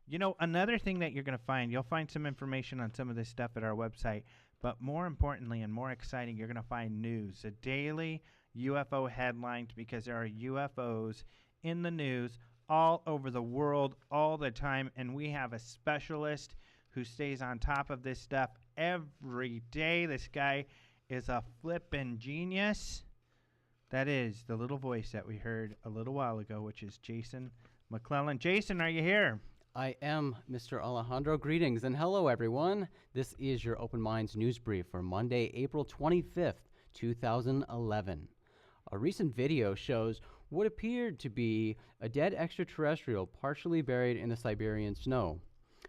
You know, another thing that you're going to find, you'll find some information on some of this stuff at our website, but more importantly and more exciting, you're going to find news, a daily UFO headlines, because there are UFOs in the news all over the world all the time, and we have a specialist who stays on top of this stuff every day. This guy is a flippin' genius. That is the little voice that we heard a little while ago, which is Jason McClellan. Jason, are you here? I am Mr. Alejandro. Greetings and hello, everyone. This is your Open Minds News Brief for Monday, April 25th, 2011. A recent video shows what appeared to be a dead extraterrestrial partially buried in the Siberian snow.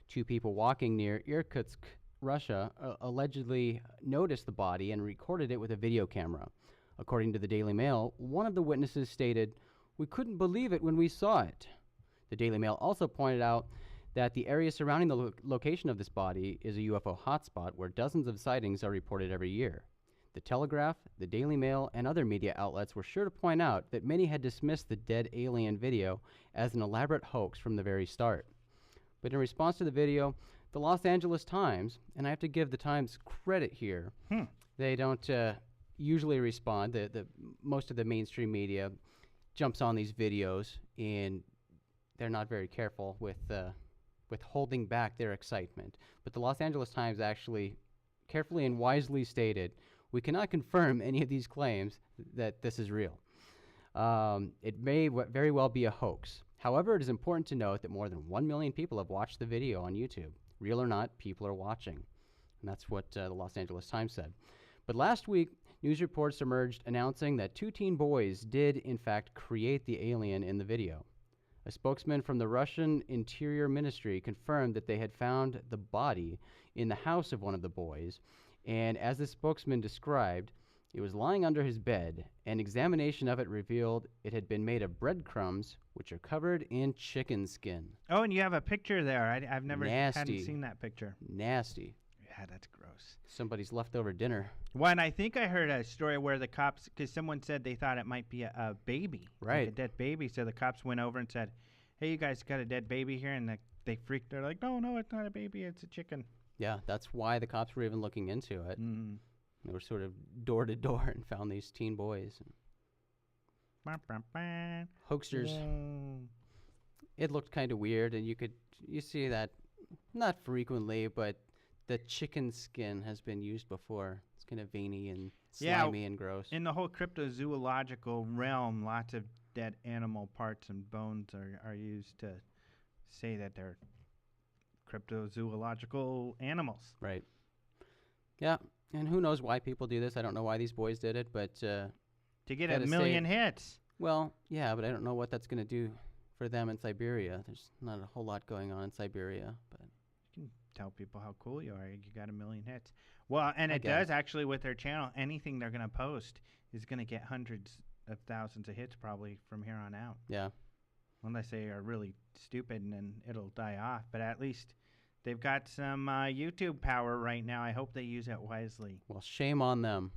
Two people walking near Irkutsk, Russia, allegedly noticed the body and recorded it with a video camera. According to the Daily Mail, one of the witnesses stated, "We couldn't believe it when we saw it." The Daily Mail also pointed out that the area surrounding the location of this body is a UFO hotspot where dozens of sightings are reported every year. The Telegraph, the Daily Mail, and other media outlets were sure to point out that many had dismissed the dead alien video as an elaborate hoax from the very start. But in response to the video, the Los Angeles Times, and I have to give the Times credit here, they don't usually respond. Most of the mainstream media jumps on these videos, and they're not very careful with holding back their excitement. But the Los Angeles Times actually carefully and wisely stated, "We cannot confirm any of these claims that this is real. It may very well be a hoax. However, it is important to note that more than 1 million people have watched the video on YouTube. Real or not, people are watching." And that's what the Los Angeles Times said. But last week, news reports emerged announcing that two teen boys did, in fact, create the alien in the video. A spokesman from the Russian Interior Ministry confirmed that they had found the body in the house of one of the boys, and as the spokesman described, it was lying under his bed. An examination of it revealed it had been made of breadcrumbs, which are covered in chicken skin. Oh, and you have a picture there. I've never Nasty. hadn't seen that picture. Nasty. Yeah, that's gross. Somebody's leftover dinner. Well, and I think I heard a story where the cops, because someone said they thought it might be a baby, Right. like a dead baby. So the cops went over and said, "Hey, you guys got a dead baby here?" And they freaked. They're like, "No, it's not a baby. It's a chicken." Yeah, that's why the cops were even looking into it. Mm. They were sort of door to door and found these teen boys. Hoaxers. Mm. It looked kind of weird, and you see that not frequently, but the chicken skin has been used before. It's kind of veiny and slimy and gross. In the whole cryptozoological realm, lots of dead animal parts and bones are used to say that they're cryptozoological animals. Right. Yeah, and who knows why people do this. I don't know why these boys did it, but To get a million hits. well, yeah, but I don't know what that's going to do for them in Siberia. There's not a whole lot going on in Siberia, but You can tell people how cool you are. You got a million hits. Well, and I it does guess. actually with their channel. Anything they're going to post is going to get hundreds of thousands of hits probably from here on out. yeah. Unless they are really stupid and then it'll die off. But at least they've got some YouTube power right now. I hope they use it wisely. Well, shame on them.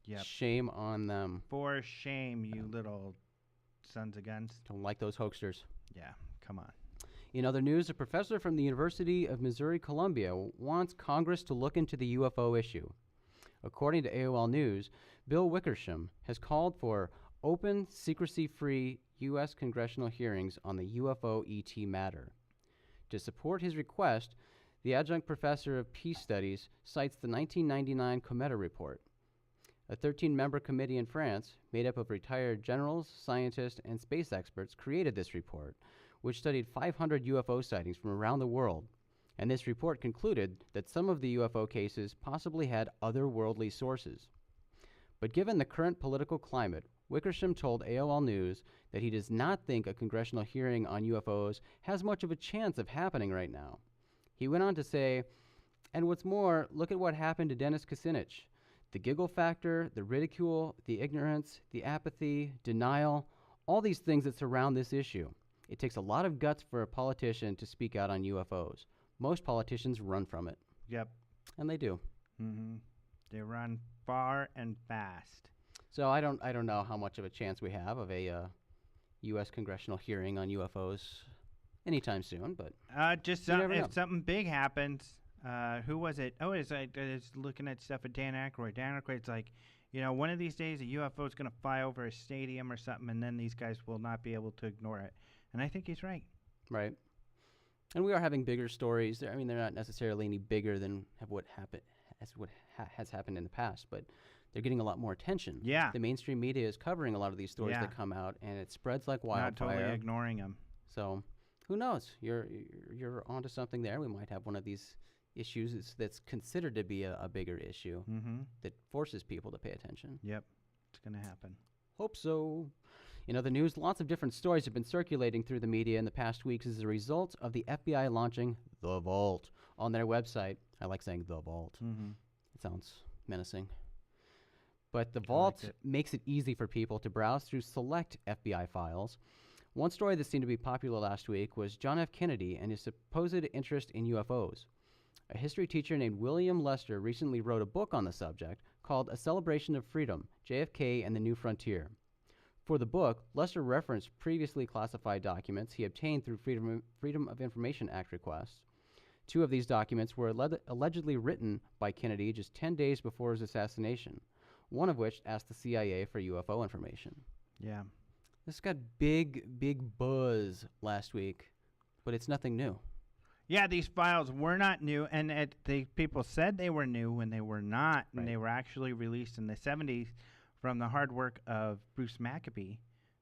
Yep. Shame on them. For shame, you little sons of guns. Don't like those hoaxers. Yeah, come on. In other news, a professor from the University of Missouri-Columbia wants Congress to look into the UFO issue. According to AOL News, Bill Wickersham has called for open, secrecy-free U.S. congressional hearings on the UFO ET matter. To support his request, the adjunct professor of peace studies cites the 1999 Cometa report. A 13-member committee in France, made up of retired generals, scientists, and space experts, created this report, which studied 500 UFO sightings from around the world. And this report concluded that some of the UFO cases possibly had otherworldly sources. But given the current political climate, Wickersham told AOL News that he does not think a congressional hearing on UFOs has much of a chance of happening right now. He went on to say, "And what's more, look at what happened to Dennis Kucinich. The giggle factor, the ridicule, the ignorance, the apathy, denial, all these things that surround this issue. It takes a lot of guts for a politician to speak out on UFOs. Most politicians run from it." Yep. And they do. Mm-hmm. They run far and fast. So I don't know how much of a chance we have of a U.S. congressional hearing on UFOs anytime soon, but Just you never know. if something big happens. Who was it? Oh, it's looking at stuff with Dan Aykroyd. Dan Aykroyd's like, one of these days a UFO is going to fly over a stadium or something, and then these guys will not be able to ignore it. And I think he's right. Right. And we are having bigger stories. I mean, they're not necessarily any bigger than what has happened in the past, but they're getting a lot more attention. Yeah. The mainstream media is covering a lot of these stories Yeah. that come out, and it spreads like wildfire. Not totally ignoring them. So, who knows? You're onto something there. We might have one of these issues that's considered to be a bigger issue that forces people to pay attention. Yep. It's going to happen. Hope so. In other news, lots of different stories have been circulating through the media in the past weeks as a result of the FBI launching The Vault on their website. I like saying The Vault. It sounds menacing. But The Vault makes it easy for people to browse through select FBI files. One story that seemed to be popular last week was John F. Kennedy and his supposed interest in UFOs. A history teacher named William Lester recently wrote a book on the subject called A Celebration of Freedom, JFK and the New Frontier. For the book, Lester referenced previously classified documents he obtained through Freedom of Information Act requests. 2 of these documents were allegedly written by Kennedy just 10 days before his assassination, one of which asked the CIA for UFO information. Yeah. This got big buzz last week, but it's nothing new. Yeah, these files were not new, and people said they were new when they were not, and they were actually released in the 70s from the hard work of Bruce Maccabee,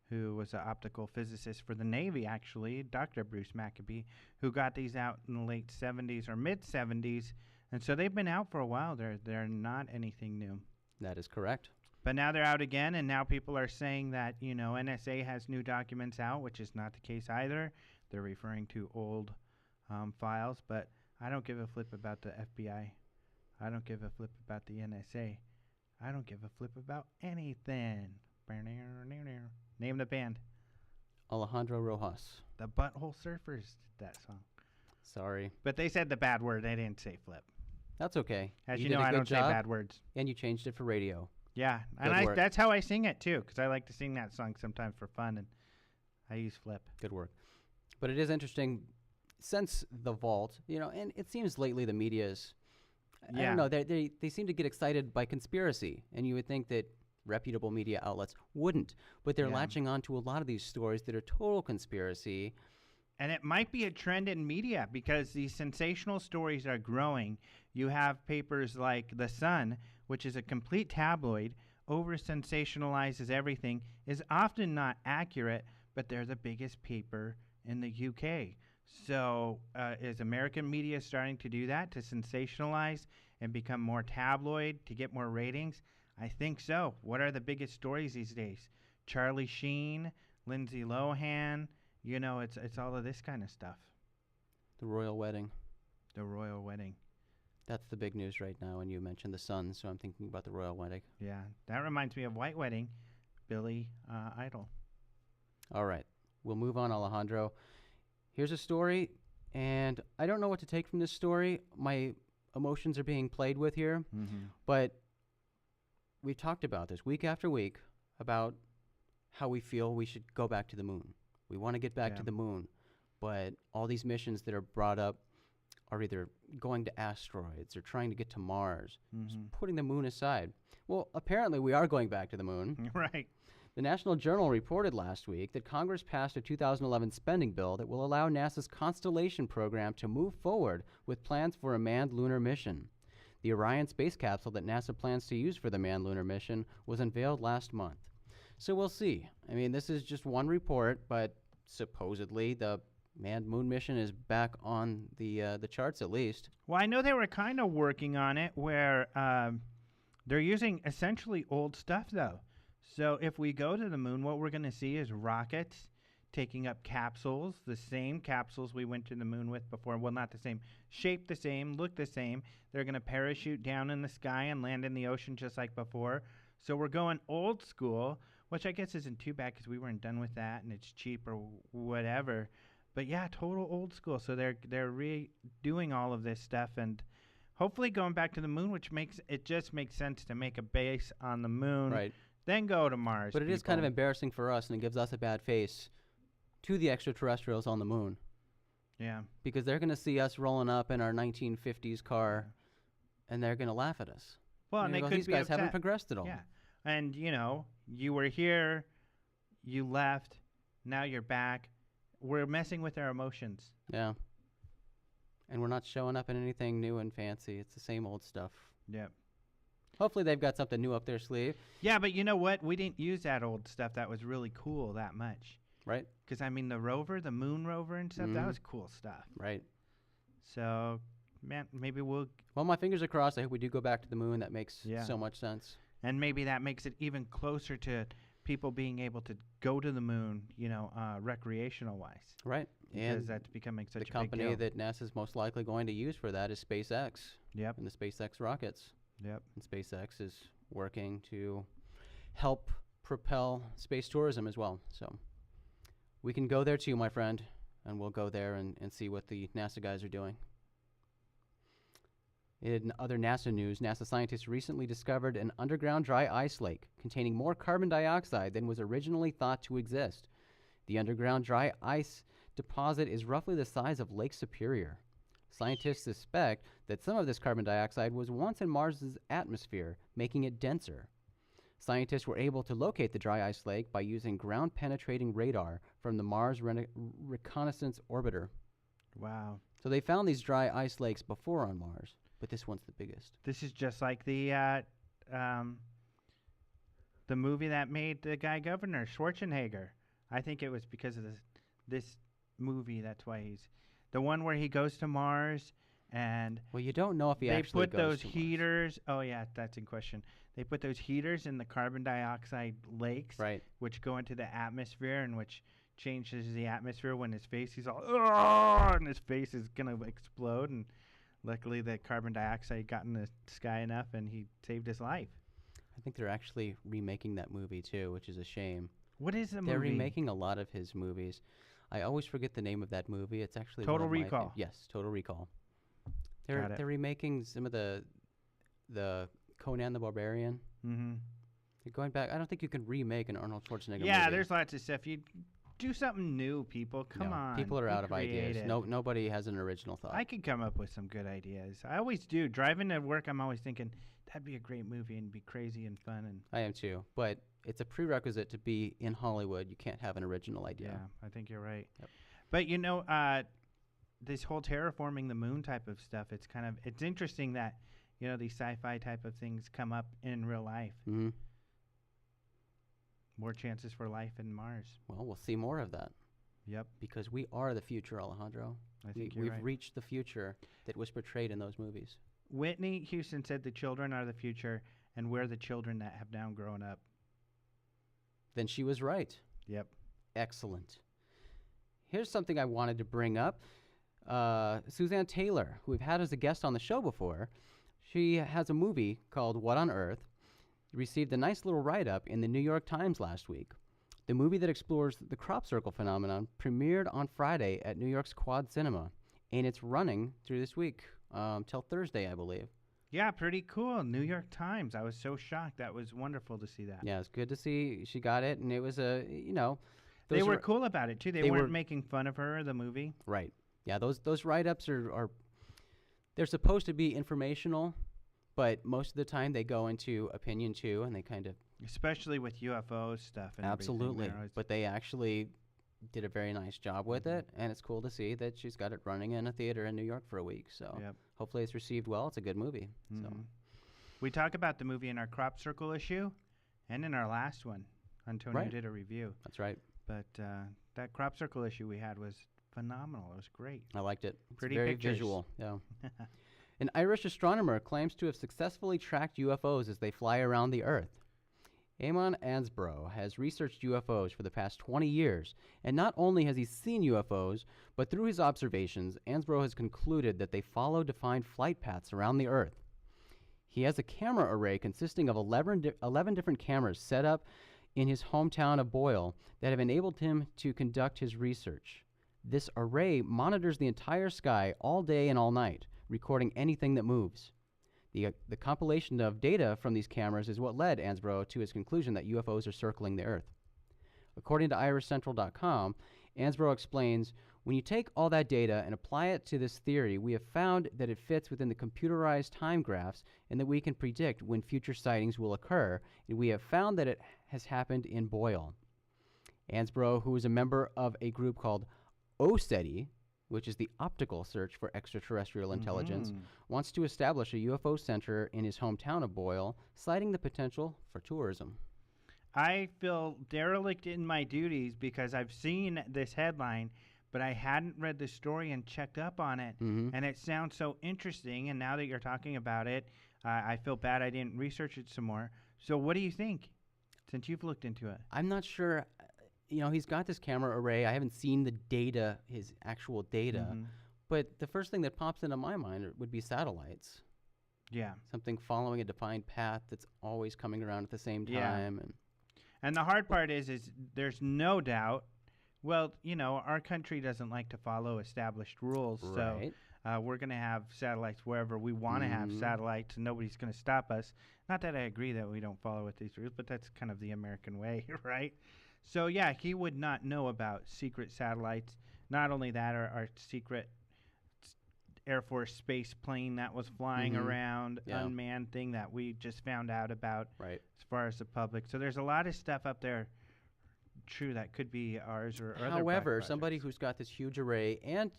who was an optical physicist for the Navy, actually, Dr. Bruce Maccabee, who got these out in the late 70s or mid-70s, and so they've been out for a while. They're not anything new. That is correct. But now they're out again, and now people are saying that, NSA has new documents out, which is not the case either. They're referring to old files, but I don't give a flip about the FBI. I don't give a flip about the NSA. I don't give a flip about anything. Name the band. Alejandro Rojas. The Butthole Surfers did that song. Sorry. But they said the bad word. They didn't say flip. That's okay. As you know, I don't say bad words. And you changed it for radio. Yeah, and that's how I sing it, too, because I like to sing that song sometimes for fun, and I use flip. Good work. But it is interesting, since The Vault, and it seems lately the media is, I don't know, they seem to get excited by conspiracy, and you would think that reputable media outlets wouldn't, but they're latching on to a lot of these stories that are total conspiracy. And it might be a trend in media because these sensational stories are growing. You have papers like The Sun, which is a complete tabloid, over-sensationalizes everything, is often not accurate, but they're the biggest paper in the UK. So is American media starting to do that, to sensationalize and become more tabloid, to get more ratings? I think so. What are the biggest stories these days? Charlie Sheen, Lindsay Lohan, it's all of this kind of stuff. The royal wedding. The royal wedding. That's the big news right now, and you mentioned The Sun, so I'm thinking about the royal wedding. Yeah, that reminds me of White Wedding, Billy Idol. All right, we'll move on, Alejandro. Here's a story, and I don't know what to take from this story. My emotions are being played with here, but we've talked about this week after week about how we feel we should go back to the moon. We want to get back to the moon, but all these missions that are brought up are either going to asteroids or trying to get to Mars, just putting the moon aside. Well, apparently we are going back to the moon. Right. The National Journal reported last week that Congress passed a 2011 spending bill that will allow NASA's Constellation program to move forward with plans for a manned lunar mission. The Orion space capsule that NASA plans to use for the manned lunar mission was unveiled last month. So we'll see. I mean, this is just one report, but supposedly the manned moon mission is back on the charts at least. Well, I know they were kind of working on it where they're using essentially old stuff, though. So if we go to the moon, what we're going to see is rockets taking up capsules, the same capsules we went to the moon with before. Well, not the same. Shape the same, look the same. They're going to parachute down in the sky and land in the ocean just like before. So we're going old school, which I guess isn't too bad because we weren't done with that and it's cheap or whatever. But yeah, total old school. So they're redoing all of this stuff and hopefully going back to the moon, which just makes sense to make a base on the moon. Right. Then go to Mars. But it is kind of embarrassing for us, and it gives us a bad face to the extraterrestrials on the moon. Yeah. because they're going to see us rolling up in our 1950s car, and they're going to laugh at us. Well, and they Go, could these be guys haven't upset. progressed at all. Yeah. And, you were here, you left, now you're back. We're messing with our emotions. Yeah. And we're not showing up in anything new and fancy. It's the same old stuff. Yep. Hopefully they've got something new up their sleeve. Yeah, but you know what? We didn't use that old stuff that was really cool that much. Right. Because, I mean, the rover, the moon rover and stuff, that was cool stuff. Right. So, man, maybe we'll... Well, my fingers are crossed. I hope we do go back to the moon. That makes so much sense. And maybe that makes it even closer to people being able to go to the moon, recreational-wise. Right. Because And that's becoming such a big the company deal. that NASA's most likely going to use for that is SpaceX. Yep. And the SpaceX rockets. Yep. And SpaceX is working to help propel space tourism as well. So we can go there too, my friend, and we'll go there and see what the NASA guys are doing. In other NASA news, NASA scientists recently discovered an underground dry ice lake containing more carbon dioxide than was originally thought to exist. The underground dry ice deposit is roughly the size of Lake Superior. Scientists suspect that some of this carbon dioxide was once in Mars's atmosphere, making it denser. Scientists were able to locate the dry ice lake by using ground-penetrating radar from the Mars Reconnaissance Orbiter. Wow. So they found these dry ice lakes before on Mars, but this one's the biggest. This is just like the movie that made the guy governor, Schwarzenegger. I think it was because of this movie. That's why he's the one where he goes to Mars and Well, you don't know if he actually put goes those to Mars. heaters. Oh yeah, that's in question. They put those heaters in the carbon dioxide lakes, Right. which go into the atmosphere and which changes the atmosphere. When his face, he's all, "Argh!" and his face is gonna explode. And luckily, the carbon dioxide got in the sky enough, and he saved his life. I think they're actually remaking that movie too, which is a shame. What is the movie? They're remaking a lot of his movies. I always forget the name of that movie. It's actually Total one of my Recall. Yes, Total Recall. Got it. They're remaking some of the Conan the Barbarian. Mm-hmm. They're going back. I don't think you can remake an Arnold Schwarzenegger Yeah, movie. there's lots of stuff. You do something new, people. Come No, on. people are be out of ideas. creative. Nobody has an original thought. I could come up with some good ideas. I always do. Driving to work, I'm always thinking that'd be a great movie and be crazy and fun. And I am too, but it's a prerequisite to be in Hollywood. You can't have an original idea. yeah, I think you're right. Yep. But this whole terraforming the moon type of stuff, it's interesting that these sci-fi type of things come up in real life. Mm-hmm. More chances for life in Mars. Well, we'll see more of that. Yep. Because we are the future, Alejandro. I think you're we've right. reached the future that was portrayed in those movies. Whitney Houston said the children are the future, and we're the children that have now grown up. Then she was right. Yep. Excellent. Here's something I wanted to bring up. Suzanne Taylor, who we've had as a guest on the show before, she has a movie called What on Earth. Received a nice little write-up in the New York Times last week. The movie that explores the crop circle phenomenon premiered on Friday at New York's Quad Cinema, and it's running through this week till Thursday, I believe. Yeah, pretty cool. New York Times. I was so shocked. That was wonderful to see that. Yeah, it's good to see she got it, and it was They were cool about it too. They they weren't were- making fun of her, the movie. Right. Yeah, those write-ups are they're supposed to be informational, but most of the time they go into opinion too, and they kind of Especially with UFO stuff and absolutely. everything. But they actually did a very nice job with it, and it's cool to see that she's got it running in a theater in New York for a week. So Yep. hopefully it's received well. It's a good movie. So Mhm. We talk about the movie in our crop circle issue, and in our last one. Antonio Right. did a review. that's right. But that crop circle issue we had was phenomenal. It was great. I liked it. It's Pretty very pictures. visual. Yeah. An Irish astronomer claims to have successfully tracked UFOs as they fly around the Earth. Eamon Ansbro has researched UFOs for the past 20 years, and not only has he seen UFOs, but through his observations, Ansbro has concluded that they follow defined flight paths around the Earth. He has a camera array consisting of 11 different cameras set up in his hometown of Boyle that have enabled him to conduct his research. This array monitors the entire sky all day and all night, recording anything that moves. The compilation of data from these cameras is what led Ansbro to his conclusion that UFOs are circling the Earth. According to IrishCentral.com, Ansbro explains, when you take all that data and apply it to this theory, we have found that it fits within the computerized time graphs and that we can predict when future sightings will occur, and we have found that it has happened in Boyle. Ansbro, who is a member of a group called OSETI, which is the optical search for extraterrestrial intelligence, wants to establish a UFO center in his hometown of Boyle, citing the potential for tourism. I feel derelict in my duties because I've seen this headline, but I hadn't read the story and checked up on it. And it sounds so interesting. And now that you're talking about it, I feel bad I didn't research it some more. So what do you think, since you've looked into it? I'm not sure. You know, he's got this camera array. I haven't seen the data, his actual data. But the first thing that pops into my mind would be satellites. Yeah. Something following a defined path that's always coming around at the same time. And the hard part is there's no doubt. Well, you know, our country doesn't like to follow established rules, Right. so we're going to have satellites wherever we want to have satellites, and nobody's going to stop us. Not that I agree that we don't follow with these rules, but that's kind of the American way, right? So, yeah, he would not know about secret satellites. Not only that, our secret Air Force space plane that was flying around, unmanned thing that we just found out about Right. as far as the public. So there's a lot of stuff up there, true, that could be ours or other. However, somebody who's got this huge array, and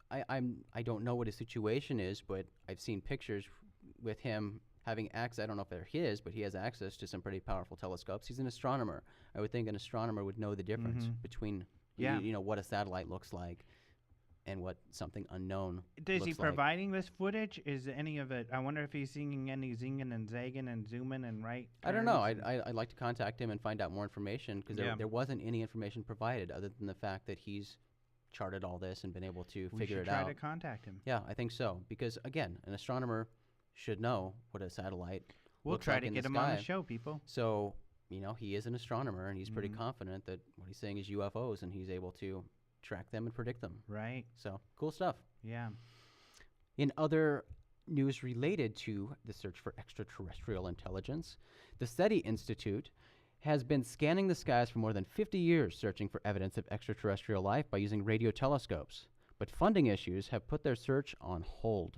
I don't know what his situation is, but I've seen pictures with him having access. I don't know if they're his, but he has access to some pretty powerful telescopes. He's an astronomer. I would think an astronomer would know the difference between you know, what a satellite looks like and what something unknown Is looks he like. providing this footage? Is any of it? I wonder if he's singing any zinging and zagging and zooming and right. I don't know. turns and- I'd like to contact him and find out more information, because there wasn't any information provided other than the fact that he's charted all this and been able to figure it out. We should try to contact him. Yeah, I think so, because again, an astronomer should know what a satellite We'll looks try like to in get the him on the sky. show, people. So, you know, he is an astronomer, and he's pretty confident that what he's saying is UFOs, and he's able to track them and predict them. Right. So, cool stuff. Yeah. In other news related to the search for extraterrestrial intelligence, the SETI Institute has been scanning the skies for more than 50 years, searching for evidence of extraterrestrial life by using radio telescopes. But funding issues have put their search on hold.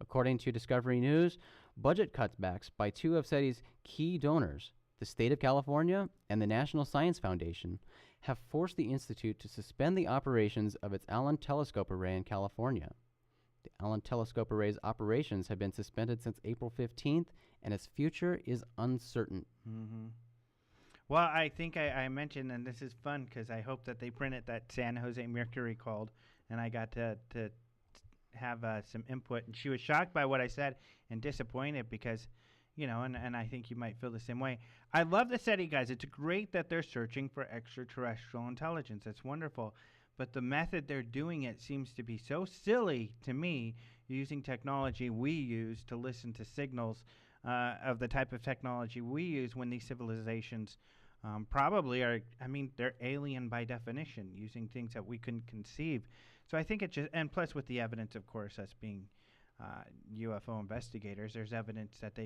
According to Discovery News, budget cutbacks by two of SETI's key donors, the state of California and the National Science Foundation, have forced the Institute to suspend the operations of its Allen Telescope Array in California. The Allen Telescope Array's operations have been suspended since April 15th, and its future is uncertain. Well, I think I mentioned, and this is fun because I hope that they printed that San Jose Mercury called, and I got to have some input. And she was shocked by what I said and disappointed because, you know, and I think you might feel the same way. I love the SETI guys. It's great that they're searching for extraterrestrial intelligence. It's wonderful. But the method they're doing it seems to be so silly to me, using technology we use to listen to signals of the type of technology we use when these civilizations probably are, I mean, they're alien by definition, using things that we couldn't conceive. So I think it just, and plus with the evidence, of course, us being UFO investigators, there's evidence that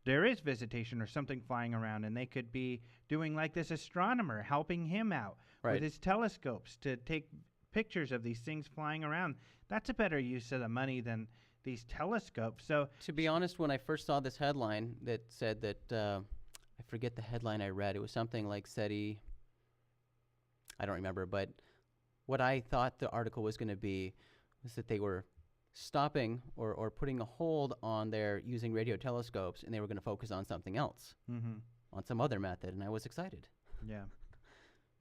there is visitation or something flying around, and they could be doing like this astronomer, helping him out with his telescopes to take pictures of these things flying around. That's a better use of the money than these telescopes. So, to be honest, when I first saw this headline that said that, I forget the headline I read, it was something like SETI, I don't remember, but what I thought the article was going to be was that they were stopping or putting a hold on their using radio telescopes, and they were going to focus on something else, on some other method, and I was excited. Yeah.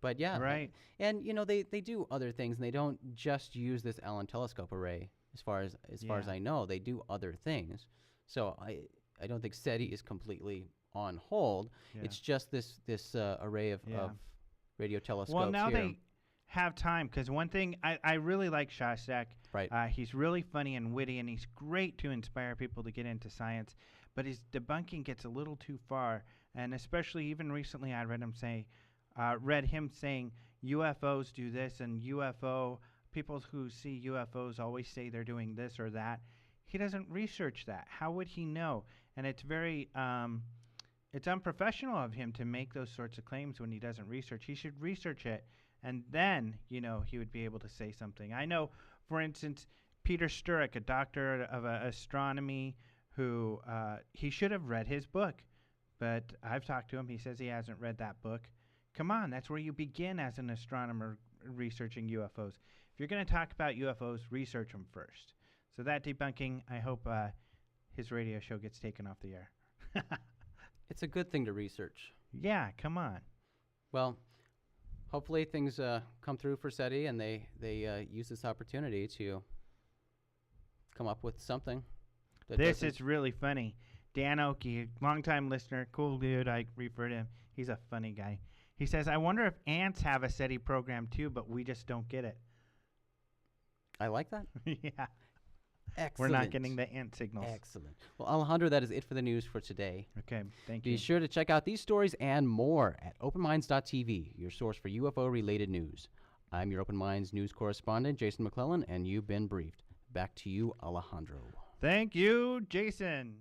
But yeah, Right. and you know, they do other things, and they don't just use this Allen Telescope Array. As far as I know, they do other things. So I don't think SETI is completely on hold. Yeah. It's just this array of radio telescopes. Well, now here. they have time, because one thing I really like Shostak. Right. He's really funny and witty, and he's great to inspire people to get into science. But his debunking gets a little too far, and especially even recently, I read him saying UFOs do this, and UFO people who see UFOs always say they're doing this or that. He doesn't research that. How would he know? And it's very it's unprofessional of him to make those sorts of claims when he doesn't research. He should research it and then, he would be able to say something. I know, for instance, Peter Sturrock, a doctor of astronomy, who he should have read his book, but I've talked to him. He says he hasn't read that book. Come on, that's where you begin as an astronomer researching UFOs. If you're going to talk about UFOs, research them first. So that debunking, I hope his radio show gets taken off the air. It's a good thing to research. Yeah, come on. Well, hopefully things come through for SETI and they use this opportunity to come up with something. This is really funny. Dan Oakey, longtime listener, cool dude. I refer to him. He's a funny guy. He says, I wonder if ants have a SETI program too, but we just don't get it. I like that. Yeah. Excellent. We're not getting the ant signals. Excellent. Well, Alejandro, that is it for the news for today. Okay, thank you. Be sure to check out these stories and more at openminds.tv, your source for UFO-related news. I'm your Open Minds news correspondent, Jason McClellan, and you've been briefed. Back to you, Alejandro. Thank you, Jason.